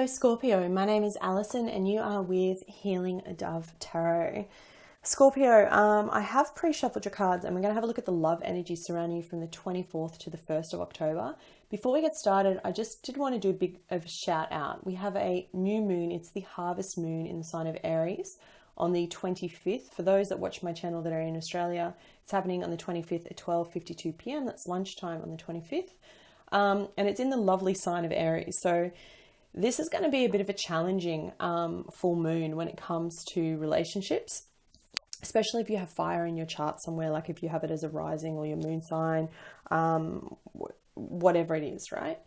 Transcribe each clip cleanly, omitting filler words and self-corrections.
Hello Scorpio, my name is Alison and you are with Healing Dove Tarot. Scorpio, I have pre-shuffled your cards and we're going to have a look at the love energy surrounding you from the 24th to the 1st of October. Before we get started, I just did want to do a big of a shout out. We have a new moon, it's the harvest moon in the sign of Aries on the 25th. For those that watch my channel that are in Australia, it's happening on the 25th at 12:52 p.m. That's lunchtime on the 25th. And it's in the lovely sign of Aries. So this is going to be a bit of a challenging full moon when it comes to relationships, especially if you have fire in your chart somewhere, like if you have it as a rising or your moon sign, whatever it is, right?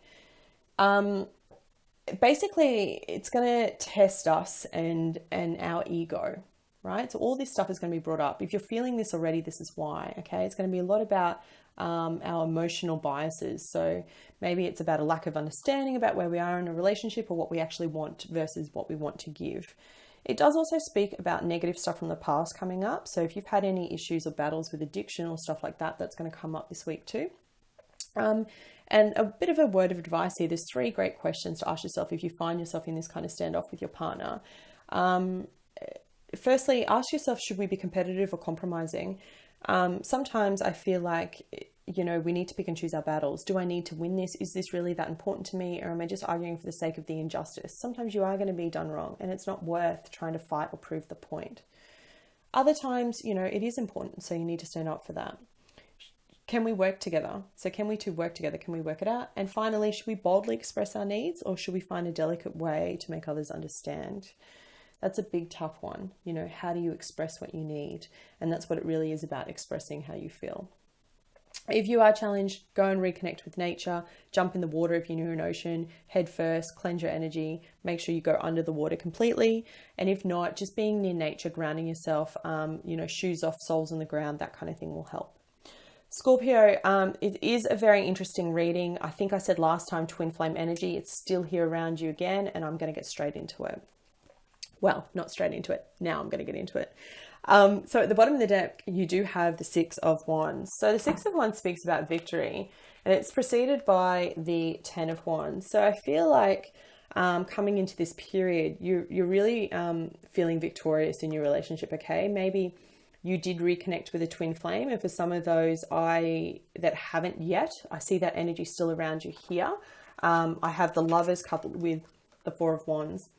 Basically, it's going to test us and our ego, right? So all this stuff is going to be brought up. If you're feeling this already, this is why, okay? It's going to be a lot about our emotional biases. So maybe it's about a lack of understanding about where we are in a relationship or what we actually want versus what we want to give. It does also speak about negative stuff from the past coming up. So if you've had any issues or battles with addiction or stuff like that, that's going to come up this week too. And a bit of a word of advice here. There's 3 great questions to ask yourself if you find yourself in this kind of standoff with your partner. Firstly, ask yourself, should we be competitive or compromising? Sometimes I feel like, you know, we need to pick and choose our battles. Do I need to win this? Is this really that important to me? Or am I just arguing for the sake of the injustice? Sometimes you are going to be done wrong and it's not worth trying to fight or prove the point. Other times, you know, it is important. So you need to stand up for that. Can we work together? So can we two work together? Can we work it out? And finally, should we boldly express our needs or should we find a delicate way to make others understand? That's a big, tough one. You know, how do you express what you need? And that's what it really is about, expressing how you feel. If you are challenged, go and reconnect with nature, jump in the water if you're near an ocean, head first, cleanse your energy, make sure you go under the water completely. And if not, just being near nature, grounding yourself, you know, shoes off, soles on the ground, that kind of thing will help. Scorpio, it is a very interesting reading. I think I said last time, twin flame energy, it's still here around you again, and I'm going to get straight into it. Well, not straight into it. Now I'm going to get into it. So at the bottom of the deck, you do have the 6 of Wands. So the 6 of Wands speaks about victory and it's preceded by the 10 of Wands. So I feel like coming into this period, you're really feeling victorious in your relationship, okay? Maybe you did reconnect with a twin flame. And for some of those that haven't yet, I see that energy still around you here. I have the Lovers coupled with the 4 of Wands.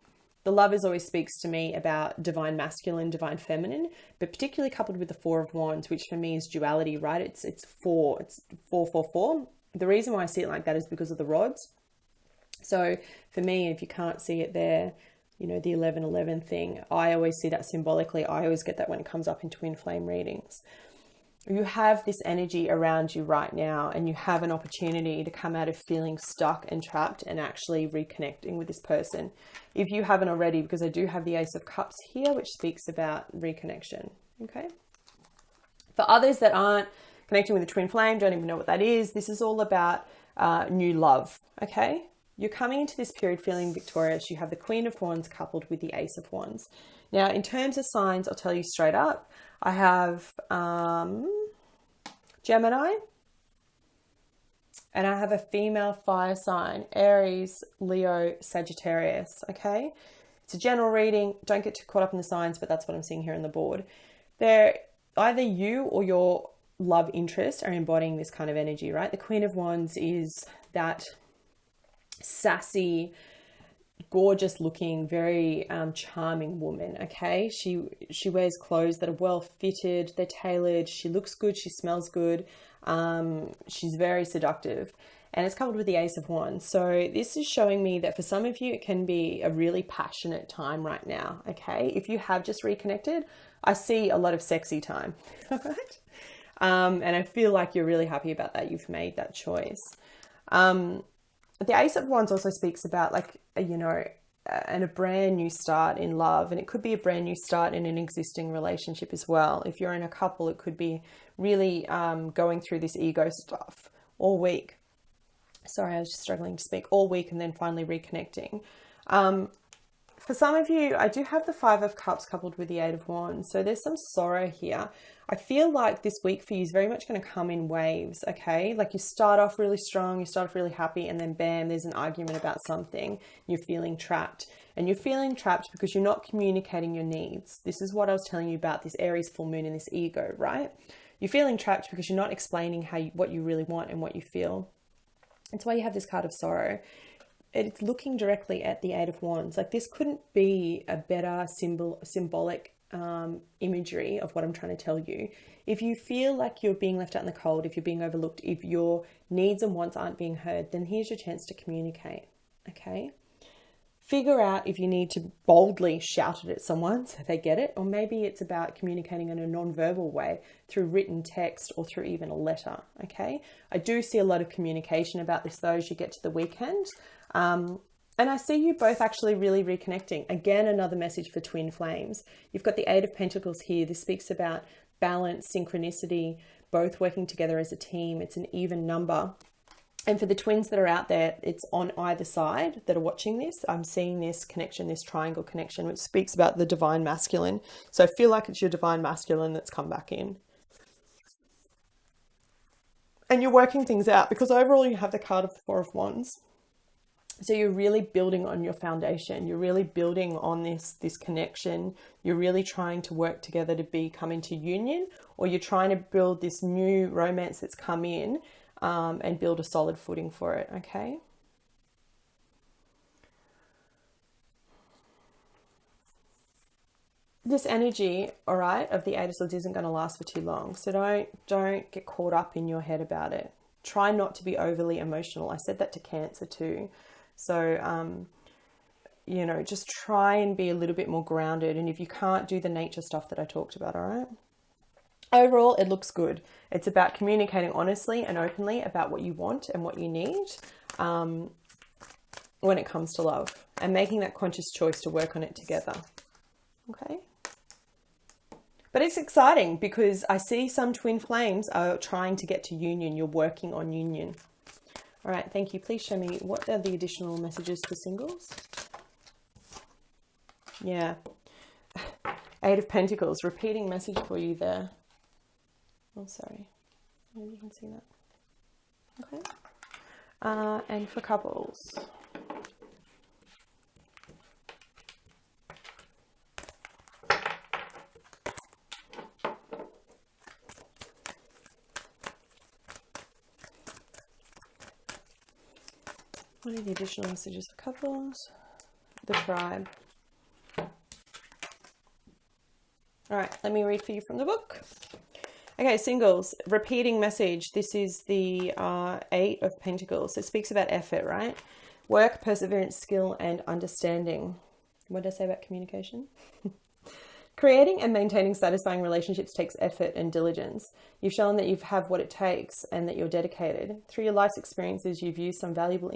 The Lovers always speaks to me about divine masculine, divine feminine, but particularly coupled with the 4 of Wands, which for me is duality, right? It's 4, it's 4. The reason why I see it like that is because of the rods. So for me, if you can't see it there, you know, the 11-11 thing, I always see that symbolically. I always get that when it comes up in twin flame readings. You have this energy around you right now and you have an opportunity to come out of feeling stuck and trapped and actually reconnecting with this person. If you haven't already, because I do have the Ace of Cups here, which speaks about reconnection. Okay. For others that aren't connecting with a twin flame, don't even know what that is, this is all about new love. Okay. You're coming into this period feeling victorious. You have the Queen of Wands coupled with the Ace of Wands. Now, in terms of signs, I'll tell you straight up, I have Gemini, and I have a female fire sign, Aries, Leo, Sagittarius, okay? It's a general reading. Don't get too caught up in the signs, but that's what I'm seeing here on the board. Either you or your love interest are embodying this kind of energy, right? The Queen of Wands is that sassy, gorgeous looking, very charming woman, okay? She wears clothes that are well fitted, they're tailored, she looks good, she smells good, she's very seductive, and it's coupled with the Ace of Wands. So this is showing me that for some of you it can be a really passionate time right now, okay? If you have just reconnected, I see a lot of sexy time, all right? And I feel like you're really happy about that. You've made that choice. The Ace of Wands also speaks about, like, you know, and a brand new start in love. And it could be a brand new start in an existing relationship as well. If you're in a couple, it could be really going through this ego stuff all week. Sorry, I was just struggling to speak. All week and then finally reconnecting. For some of you, I do have the Five of Cups coupled with the Eight of Wands. So there's some sorrow here. I feel like this week for you is very much going to come in waves, okay? Like you start off really strong, you start off really happy, and then bam, there's an argument about something. You're feeling trapped. And you're feeling trapped because you're not communicating your needs. This is what I was telling you about this Aries full moon and this ego, right? You're feeling trapped because you're not explaining what you really want and what you feel. That's why you have this card of sorrow. It's looking directly at the Eight of Wands. Like this couldn't be a better symbolic imagery of what I'm trying to tell you. If you feel like you're being left out in the cold, if you're being overlooked, if your needs and wants aren't being heard, then here's your chance to communicate, okay? Figure out if you need to boldly shout it at someone so they get it, or maybe it's about communicating in a non-verbal way through written text or through even a letter, okay? I do see a lot of communication about this though as you get to the weekend. And I see you both actually really reconnecting. Again, another message for twin flames. You've got the Eight of Pentacles here. This speaks about balance, synchronicity, both working together as a team. It's an even number. And for the twins that are out there, it's on either side that are watching this. I'm seeing this connection, this triangle connection, which speaks about the divine masculine. So I feel like it's your divine masculine that's come back in. And you're working things out because overall you have the card of the Four of Wands. So you're really building on your foundation. You're really building on this connection. You're really trying to work together to come into union, or you're trying to build this new romance that's come in and build a solid footing for it, okay? This energy, all right, of the Eight of Swords isn't going to last for too long. So don't get caught up in your head about it. Try not to be overly emotional. I said that to Cancer too. So, you know, just try and be a little bit more grounded. And if you can't do the nature stuff that I talked about, all right? Overall, it looks good. It's about communicating honestly and openly about what you want and what you need when it comes to love, and making that conscious choice to work on it together. Okay. But it's exciting because I see some twin flames are trying to get to union. You're working on union. All right. Thank you. Please show me what are the additional messages for singles. Yeah. Eight of Pentacles. Repeating message for you there. Oh, sorry. Maybe you can see that. Okay. And for couples. What are the additional messages for couples? The Tribe. All right, let me read for you from the book. Okay, singles, repeating message. This is the Eight of Pentacles. It speaks about effort, right? Work, perseverance, skill, and understanding. What did I say about communication? Creating and maintaining satisfying relationships takes effort and diligence. You've shown that you have what it takes and that you're dedicated. Through your life's experiences, you've learned some valuable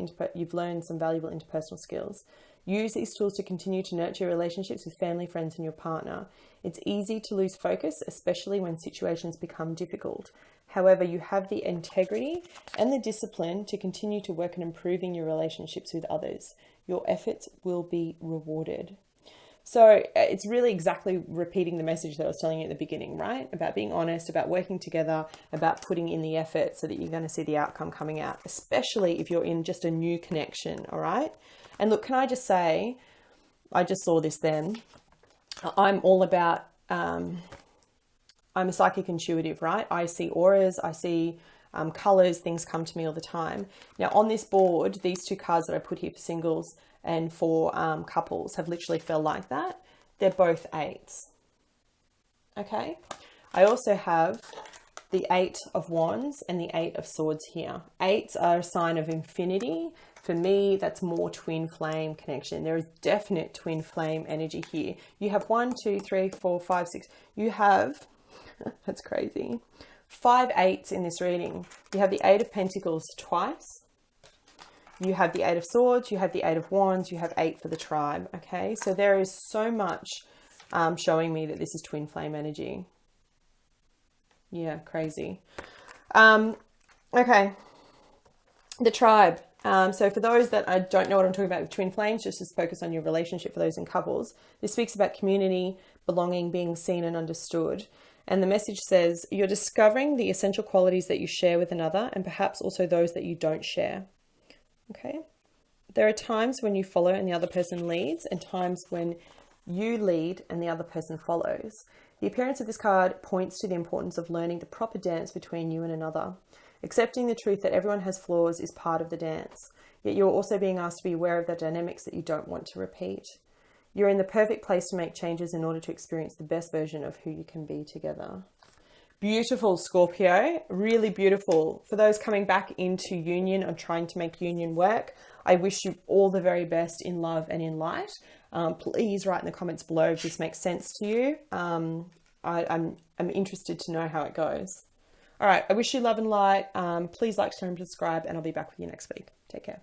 interpersonal skills. Use these tools to continue to nurture relationships with family, friends, and your partner. It's easy to lose focus, especially when situations become difficult. However, you have the integrity and the discipline to continue to work on improving your relationships with others. Your efforts will be rewarded. So it's really exactly repeating the message that I was telling you at the beginning, right? About being honest, about working together, about putting in the effort so that you're going to see the outcome coming out, especially if you're in just a new connection, all right? And look, can I just say, I just saw this then. I'm all about, I'm a psychic intuitive, right? I see auras, I see colors, things come to me all the time. Now on this board, these two cards that I put here for singles and for couples have literally felt like that. They're both eights. Okay. I also have the Eight of Wands and the Eight of Swords here. Eights are a sign of infinity. For me, that's more twin flame connection. There is definite twin flame energy here. You have 1, 2, 3, 4, 5, 6. You have, that's crazy, 5 eights in this reading. You have the Eight of Pentacles twice. You have the Eight of Swords, you have the Eight of Wands, you have 8 for the Tribe, okay? So there is so much showing me that this is twin flame energy. Yeah, crazy. Okay, the Tribe. So for those that I don't know what I'm talking about with twin flames, just to focus on your relationship for those in couples. This speaks about community, belonging, being seen and understood. And the message says, you're discovering the essential qualities that you share with another and perhaps also those that you don't share. Okay. There are times when you follow and the other person leads, and times when you lead and the other person follows. The appearance of this card points to the importance of learning the proper dance between you and another. Accepting the truth that everyone has flaws is part of the dance, yet you're also being asked to be aware of the dynamics that you don't want to repeat. You're in the perfect place to make changes in order to experience the best version of who you can be together. Beautiful, Scorpio. Really beautiful. For those coming back into union or trying to make union work, I wish you all the very best in love and in light. Please write in the comments below if this makes sense to you. I'm interested to know how it goes. All right, I wish you love and light. Please like, share, and subscribe, and I'll be back with you next week. Take care.